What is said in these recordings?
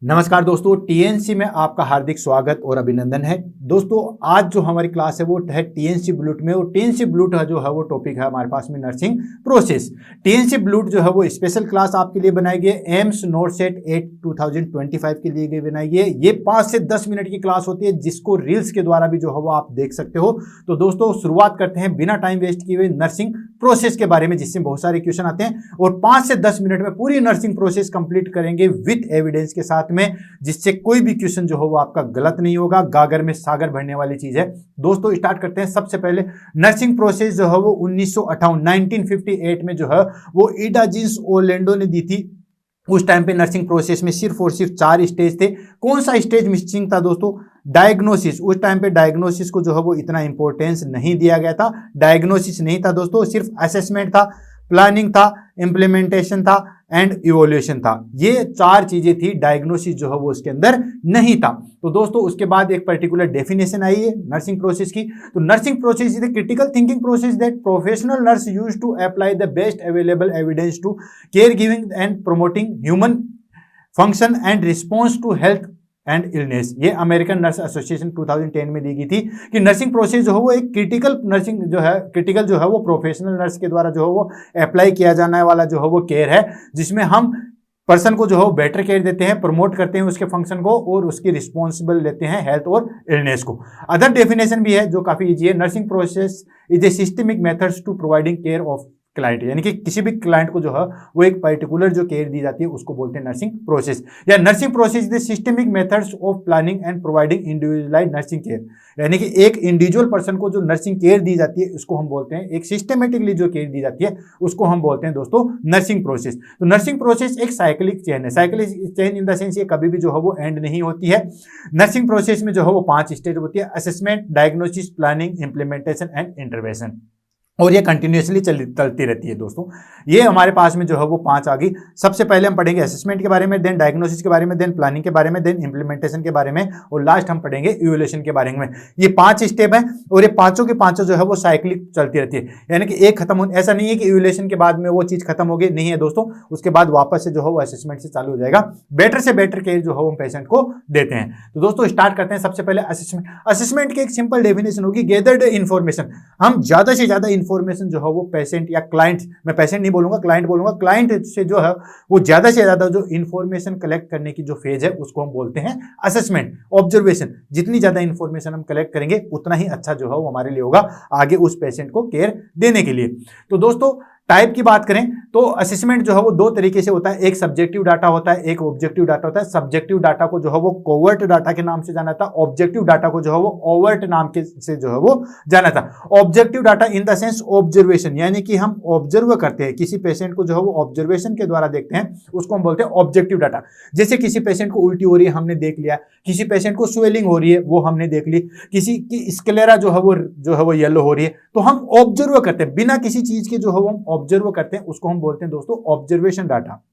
नमस्कार दोस्तों, टीएनसी में आपका हार्दिक स्वागत और अभिनंदन है। दोस्तों आज जो हमारी क्लास है वो है टीएनसी ब्लूट में, और टीएनसी ब्लूट जो है वो टॉपिक है हमारे पास में नर्सिंग प्रोसेस। टीएनसी ब्लूट जो है वो स्पेशल क्लास आपके लिए बनाई गई है, एम्स नोटसेट 8 2025 के लिए बनाई गई है। ये 5 से 10 मिनट की क्लास होती है, जिसको रील्स के द्वारा भी जो है वो आप देख सकते हो। तो दोस्तों शुरुआत करते हैं बिना टाइम वेस्ट किए हुए नर्सिंग प्रोसेस के बारे में, जिससे बहुत सारे क्वेश्चन आते हैं, और 5 से 10 मिनट में पूरी नर्सिंग प्रोसेस कंप्लीट करेंगे विद एविडेंस के साथ में, जिससे कोई भी क्वेश्चन जो हो वो आपका गलत नहीं होगा। गागर में सागर भरने वाली चीज है। दोस्तों स्टार्ट करते हैं। सबसे पहले नर्सिंग प्रोसेस जो है वो 1958 में जो है वो ईडा जीन्स ओरलैंडो ने दी थी। उस टाइम पे नर्सिंग प्रोसेस में सिर्फ और सिर्फ 4 स्टेज थे। कौन सा स्टेज मिसिंग था दोस्तों? डायग्नोसिस। उस टाइम पे डायग्नोसिस को जो है वो इतना इंपॉर्टेंस नहीं दिया गया था। डायग्नोसिस नहीं था दोस्तों, सिर्फ असेसमेंट था, प्लानिंग था, इंप्लीमेंटेशन था एंड इवोल्यूशन था। ये 4 चीजें थी। डायग्नोसिस जो है वो उसके अंदर नहीं था। तो दोस्तों उसके बाद एक पर्टिकुलर डेफिनेशन आई है नर्सिंग प्रोसेस की। तो nursing process is the critical thinking process that professional nurse use to apply the best available evidence to care giving and promoting human function and response to health and illness. ये American nurse association 2010 में दी गई थी कि nursing process जो है वो एक critical nursing जो है क्रिटिकल जो है वो प्रोफेशनल नर्स के द्वारा जो है वो अप्लाई किया जाने वाला जो है वो केयर है, जिसमें हम पर्सन को जो है बेटर केयर देते हैं, प्रमोट करते हैं उसके फंक्शन को, और उसकी रिस्पॉन्सिबल लेते हैं हेल्थ और इलनेस को। अदर डेफिनेशन भी है जो काफी इजी है। Nursing process is a systemic methods to providing care of client, यानी कि किसी भी क्लाइंट को जो है वो एक पर्टिकुलर जो केयर दी जाती है उसको बोलते हैं नर्सिंग प्रोसेस। या nursing process the systemic methods of planning and providing individualised nursing care, यानी कि एक इंडिविजुअल पर्सन को जो नर्सिंग केयर दी जाती है उसको हम बोलते हैं, एक सिस्टमेटिकली जो केयर दी जाती है उसको हम बोलते हैं दोस्तों नर्सिंग प्रोसेस। तो नर्सिंग प्रोसेस एक साइक्लिक चेन है। Cyclic chain in the sense ये कभी भी जो है वो एंड नहीं होती है। नर्सिंग प्रोसेस में जो है वो 5 स्टेज होती है: assessment, diagnosis, planning, implementation and intervention, और ये कंटिन्यूसली चलती रहती है। दोस्तों ये हमारे पास में जो है वो 5 आ गई। सबसे पहले हम पढ़ेंगे असेसमेंट के बारे में, देन डायग्नोसिस के बारे में, देन प्लानिंग के बारे में, देन इंप्लीमेंटेशन के बारे में, और लास्ट हम पढ़ेंगे इवोल्यूशन के बारे में। ये 5 स्टेप हैं, और ये पांचों के पांचों जो है वो साइक्लिक चलती रहती है, यानी कि एक खत्म हो, ऐसा नहीं है कि इवोल्यूशन के बाद में वो चीज खत्म हो गई, नहीं है दोस्तों। उसके बाद वापस से जो है वो असेसमेंट से चालू हो जाएगा। बेटर से बेटर केयर जो है वो पेशेंट को देते हैं। तो दोस्तों स्टार्ट करते हैं। सबसे पहले असेसमेंट। असेसमेंट की एक सिंपल डेफिनेशन होगी, गैदर्ड इन्फॉर्मेशन। हम ज्यादा से ज्यादा इन्फॉर्मेशन जो है वो पेशेंट या क्लाइंट, मैं पेशेंट नहीं बोलूंगा, क्लाइंट बोलूंगा, क्लाइंट से जो है वो ज्यादा से ज्यादा जो इंफॉर्मेशन कलेक्ट करने की जो फेज है उसको हम बोलते हैं असेसमेंट। ऑब्जर्वेशन, जितनी ज्यादा इंफॉर्मेशन हम कलेक्ट करेंगे उतना ही अच्छा जो है वो हमारे लिए होगा आगे उस पेशेंट को केयर देने के लिए। तो दोस्तों टाइप की बात करें तो असेसमेंट जो है वो 2 तरीके से होता है। एक सब्जेक्टिव डाटा होता है, एक ऑब्जेक्टिव डाटा होता है। सब्जेक्टिव डाटा को जो है वो कोवर्ट डाटा के नाम से जाना था, ऑब्जेक्टिव डाटा को जो है वो ओवर्ट नाम के से जो है वो जाना था। Objective data in the sense observation, यानी कि हम ऑब्जर्व करते हैं किसी पेशेंट को जो है वो ऑब्जर्वेशन के द्वारा देखते हैं, उसको हम बोलते हैं ऑब्जेक्टिव डाटा। जैसे किसी पेशेंट को उल्टी हो रही है हमने देख लिया, किसी पेशेंट को स्वेलिंग हो रही है वो हमने देख ली, किसी की स्क्लेरा जो है वो येलो हो रही है, तो हम ऑब्जर्व करते हैं बिना किसी चीज के जो है वो हम ऑब्जर्व करते हैं, उसको हम बोलते हैं दोस्तों ऑब्जर्वेशन डाटा।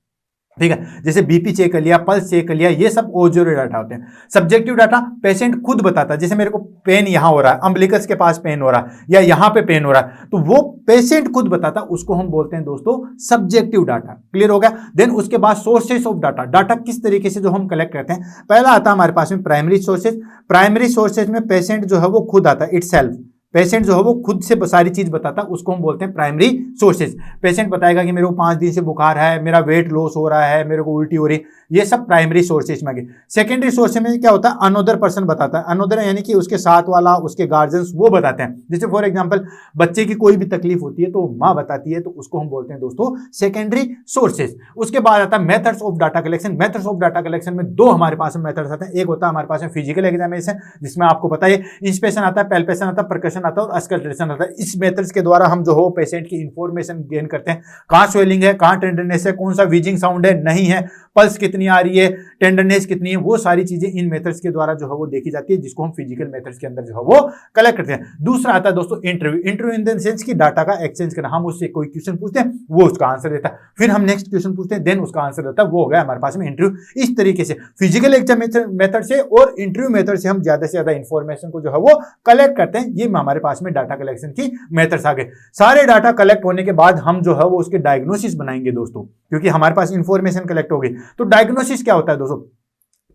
ठीक है, जैसे बीपी चेक कर लिया, पल्स चेक कर लिया, ये सब ऑब्जर्व डाटा होते हैं। सब्जेक्टिव डाटा पेशेंट खुद बताता है, जैसे मेरे को पेन यहां हो रहा है, अम्बिलिकस के पास पेन हो रहा है या यहां पे पेन हो रहा है, तो वो पेशेंट खुद बताता, उसको हम बोलते हैं दोस्तों सब्जेक्टिव डाटा। क्लियर हो गया? देन उसके बाद सोर्सेस ऑफ डाटा। डाटा किस तरीके से जो हम कलेक्ट करते हैं, पहला आता है हमारे पास में प्राइमरी सोर्सेज। प्राइमरी सोर्सेज में पेशेंट जो है वो खुद आता है, इटसेल्फ। पेशेंट जो है वो खुद से सारी चीज बताता है, उसको हम बोलते हैं प्राइमरी सोर्सेज। पेशेंट बताएगा कि मेरे को 5 दिन से बुखार है, मेरा वेट लॉस हो रहा है, मेरे को उल्टी हो रही है, ये सब प्राइमरी सोर्सेज में गए। सेकेंडरी सोर्सेज में क्या होता है, अनोदर पर्सन बताता है। अनोदर यानी कि उसके साथ वाला, उसके गार्जियंस वो बताते हैं। जैसे फॉर एग्जांपल बच्चे की कोई भी तकलीफ होती है तो माँ बताती है, तो उसको हम बोलते हैं दोस्तों सेकेंडरी सोर्सेज। उसके बाद आता है methods of data collection. Methods of data collection में 2 हमारे पास में मेथड्स आते हैं। एक होता है हमारे पास में फिजिकल एग्जामिनेशन, जिसमें आपको पता है इंस्पेक्शन आता है, पैल्पेशन आता है, परकशन आता है और अस्कल्टेशन आता है। इस मेथड्स के द्वारा हम जो हो पेशेंट की इंफॉर्मेशन गेन करते हैं, कहां स्वेलिंग है, कहां टेंडरनेस है, कौन सा वीजिंग साउंड है, नहीं है, पल्स कितनी आ रही है, टेंडरनेस कितनी है, वो सारी चीजें इन मेथड्स के द्वारा जो है वो देखी जाती है, जिसको हम फिजिकल मेथड्स के अंदर जो है वो कलेक्ट करते हैं। दूसरा आता है दोस्तों interview. Interview in the sense की डाटा का एक्सचेंज करना। हम उससे कोई क्वेश्चन पूछते हैं, वो उसका आंसर देता है, फिर हम नेक्स्ट क्वेश्चन पूछते हैं, देन उसका आंसर देता है, वो हो गया हमारे पास में इंटरव्यू। इस तरीके से फिजिकल एग्जामिनेशन मेथड से और इंटरव्यू मेथड से हम ज्यादा से ज्यादा इंफॉर्मेशन को जो है वो कलेक्ट करते हैं। ये हमारे पास में डाटा कलेक्शन की मेथड्स आ गए। सारे डाटा कलेक्ट होने के बाद हम जो है वो उसके डायग्नोसिस बनाएंगे दोस्तों, क्योंकि हमारे पास इंफॉर्मेशन कलेक्ट हो गई। तो डायग्नोसिस क्या होता है दोस्तों?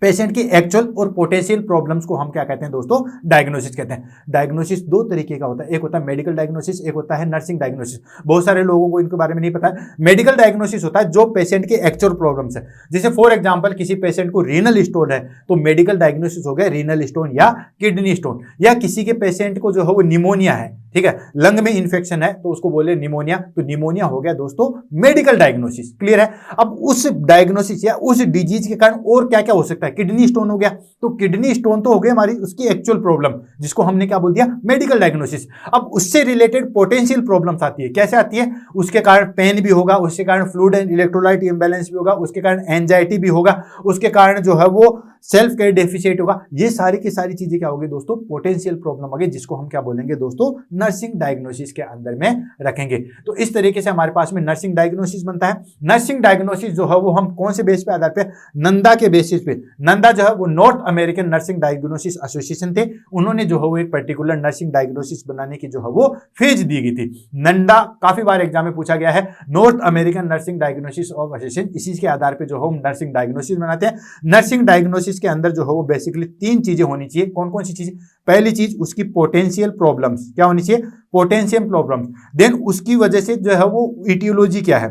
पेशेंट की एक्चुअल और पोटेंशियल प्रॉब्लम्स को हम क्या कहते हैं दोस्तों, डायग्नोसिस कहते हैं। डायग्नोसिस दो तरीके का होता है, एक होता है मेडिकल डायग्नोसिस, एक होता है नर्सिंग डायग्नोसिस। बहुत सारे लोगों को इनके बारे में नहीं पता है। मेडिकल डायग्नोसिस होता है जो पेशेंट की एक्चुअल प्रॉब्लम्स है, जैसे फॉर एग्जांपल किसी पेशेंट को रीनल स्टोन है तो मेडिकल डायग्नोसिस हो गया रीनल स्टोन या किडनी स्टोन, या किसी के पेशेंट को जो है वो निमोनिया है, ठीक है, लंग में इन्फेक्शन है तो उसको बोले निमोनिया, तो निमोनिया हो गया दोस्तों मेडिकल डायग्नोसिस। क्लियर है। अब उस डायग्नोसिस या उस डिजीज के कारण और क्या क्या हो सकता है, किडनी स्टोन हो गया, तो किडनी स्टोन तो हो गई हमारी उसकी एक्चुअल प्रॉब्लम, जिसको हमने क्या बोल दिया, मेडिकल डायग्नोसिस। अब उससे रिलेटेड पोटेंशियल प्रॉब्लम्स आती है, कैसे आती है, उसके कारण पेन भी होगा, उसके कारण फ्लूइड एंड इलेक्ट्रोलाइट इंबैलेंस भी होगा, उसके कारण एंजाइटी भी होगा, उसके कारण जो है वो सेल्फ केयर डेफिशिएट होगा। ये सारी की सारी चीजें क्या होगी दोस्तों, पोटेंशियल प्रॉब्लम आ गई, जिसको हम क्या बोलेंगे दोस्तों, नर्सिंग डायग्नोसिस के अंदर में रखेंगे। तो इस तरीके से हमारे पास में नर्सिंग डायग्नोसिस बनता है। नर्सिंग डायग्नोसिस जो है वो हम कौन से बेस पे आधार पे, नंदा के बेसिस पे। नंदा जो है वो north American nursing diagnosis association थे, उन्होंने जो है वो एक पर्टिकुलर नर्सिंग डायग्नोसिस बनाने की जो है वो फेज दी गई थी। नंदा काफी बार एग्जाम में पूछा गया है, north American nursing diagnosis of association, इसी के आधार पे जो हम नर्सिंग डायग्नोसिस बनाते हैं। नर्सिंग डायग्नोसिस के अंदर जो है वो बेसिकली तीन चीजें होनी चाहिए। कौन कौन सी चीजें, पहली चीज उसकी पोटेंशियल प्रॉब्लम्स, क्या होनी चाहिए, पोटेंशियल प्रॉब्लम्स। देन उसकी वजह से जो है वो इटियोलॉजी क्या है,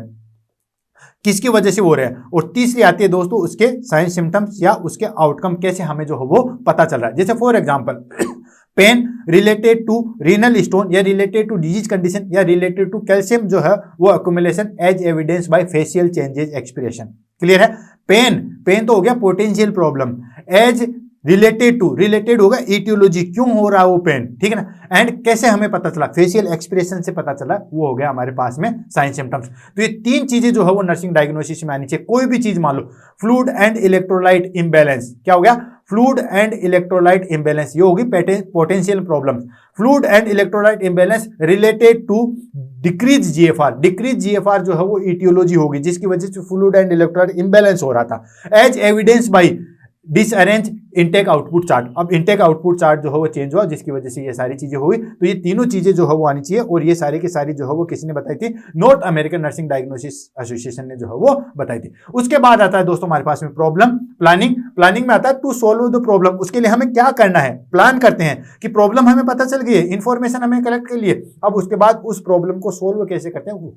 किसकी वजह से हो रहा है, और तीसरी आती है दोस्तों उसके साइन सिम्टम्स या उसके आउटकम, कैसे हमें जो है वो पता चल रहा है। जैसे for example pain related to renal stone या रिलेटेड टू डिजीज कंडीशन या रिलेटेड टू कैल्शियम जो है वो accumulation as evidence by facial changes expression. Clear है। पेन तो हो गया पोटेंशियल प्रॉब्लम, एज रिलेटेड होगा इटियोलॉजी, क्यों हो रहा है वो पेन, ठीक है ना, एंड कैसे हमें पता चला, फेशियल एक्सप्रेशन से पता चला, वो हो गया हमारे पास में साइन सिम्टम्स। तो ये तीन चीजें जो है वो नर्सिंग डायग्नोसिस में आनी चाहिए। कोई भी चीज मान लो, फ्लूइड एंड इलेक्ट्रोलाइट इंबैलेंस, क्या हो गया, फ्लूइड एंड इलेक्ट्रोलाइट इंबैलेंस, ये होगी potential problem. Fluid and electrolyte imbalance related to decrease GFR जो है वो इटियोलॉजी होगी, जिसकी वजह से फ्लूइड एंड इलेक्ट्रोलाइट इंबैलेंस हो रहा था, as evidence by disarrange intake output chart. अब इनटेक आउटपुट चार्ट जो है वो चेंज हुआ, जिसकी वजह से ये सारी चीजें हुई। तो ये तीनों चीजें जो है वो आनी चाहिए, और ये सारी की सारी जो है वो किसने बताई थी, north American nursing diagnosis association ने जो है वो बताई थी। उसके बाद आता है दोस्तों हमारे पास में प्रॉब्लम प्लानिंग में आता है टू सॉल्व द प्रॉब्लम। उसके लिए हमें क्या करना है, प्लान करते हैं कि प्रॉब्लम हमें पता चल गई है, इंफॉर्मेशन हमें कलेक्ट कर लिए, अब उसके बाद उस प्रॉब्लम को सोल्व कैसे करते हैं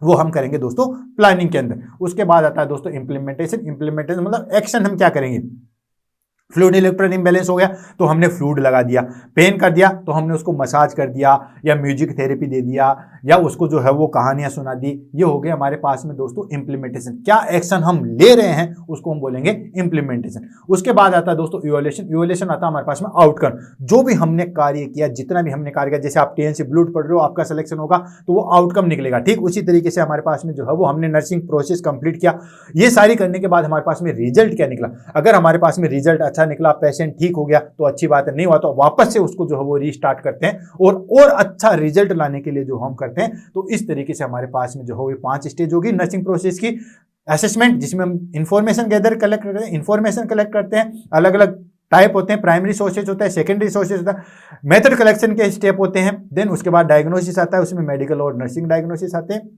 वो हम करेंगे दोस्तों प्लानिंग के अंदर। उसके बाद आता है दोस्तों इंप्लीमेंटेशन मतलब एक्शन, हम क्या करेंगे, फ्लूइड इलेक्ट्रोलाइट इंबैलेंस हो गया तो हमने फ्लूइड लगा दिया, पेन कर दिया तो हमने उसको मसाज कर दिया या म्यूजिक थेरेपी दे दिया या उसको जो है वो कहानियां सुना दी। ये हो गया हमारे पास में दोस्तों इंप्लीमेंटेशन, क्या एक्शन हम ले रहे हैं उसको हम बोलेंगे इंप्लीमेंटेशन। उसके बाद आता है दोस्तों इवोल्यूशन आता है हमारे पास में आउटकम, जो भी हमने कार्य किया, जितना भी हमने कार्य किया, जैसे आप टीएनसी ब्लूट पढ़ रहे हो, आपका सिलेक्शन होगा तो वो आउटकम निकलेगा, ठीक उसी तरीके से हमारे पास में जो है वो हमने नर्सिंग प्रोसेस कंप्लीट किया। ये सारी करने के बाद हमारे पास में रिजल्ट क्या निकला, अगर हमारे पास में रिजल्ट अच्छा निकला, पेशेंट ठीक हो गया तो अच्छी बात है, नहीं हुआ तो वापस से उसको जो है वो रीस्टार्ट करते हैं और अच्छा रिजल्ट लाने के लिए जो हम करते हैं। तो इस तरीके से हमारे पास में जो है 5 स्टेज होगी नर्सिंग प्रोसेस की। असेसमेंट, जिसमें हम इंफॉर्मेशन गैदर कलेक्ट करते हैं, अलग अलग टाइप होते हैं, प्राइमरी सोर्सेज होता है, सेकेंडरी सोर्सेज होता है, मेथड कलेक्शन के स्टेप होते हैं। देन उसके बाद डायग्नोसिस आता है, उसमें मेडिकल और नर्सिंग डायग्नोसिस आते हैं।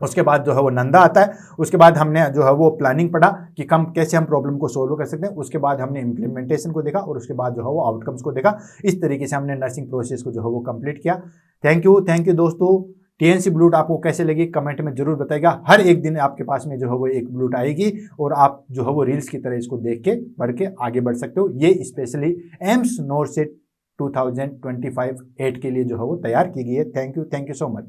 उसके बाद जो है वो नंदा आता है। उसके बाद हमने जो है वो प्लानिंग पढ़ा कि कैसे हम प्रॉब्लम को सोल्व कर सकते हैं। उसके बाद हमने इम्प्लीमेंटेशन को देखा और उसके बाद जो है वो आउटकम्स को देखा। इस तरीके से हमने नर्सिंग प्रोसेस को जो है वो कंप्लीट किया। थैंक यू दोस्तों। टीएनसी ब्लूट आपको कैसे लगी कमेंट में जरूर बताइएगा। हर एक दिन आपके पास में जो है वो एक ब्लूट आएगी और आप जो है वो रील्स की तरह इसको देख के पढ़ के आगे बढ़ सकते हो। ये स्पेशली एम्स नोर सेट 2025 8 के लिए जो है वो तैयार की गई है। Thank you so much.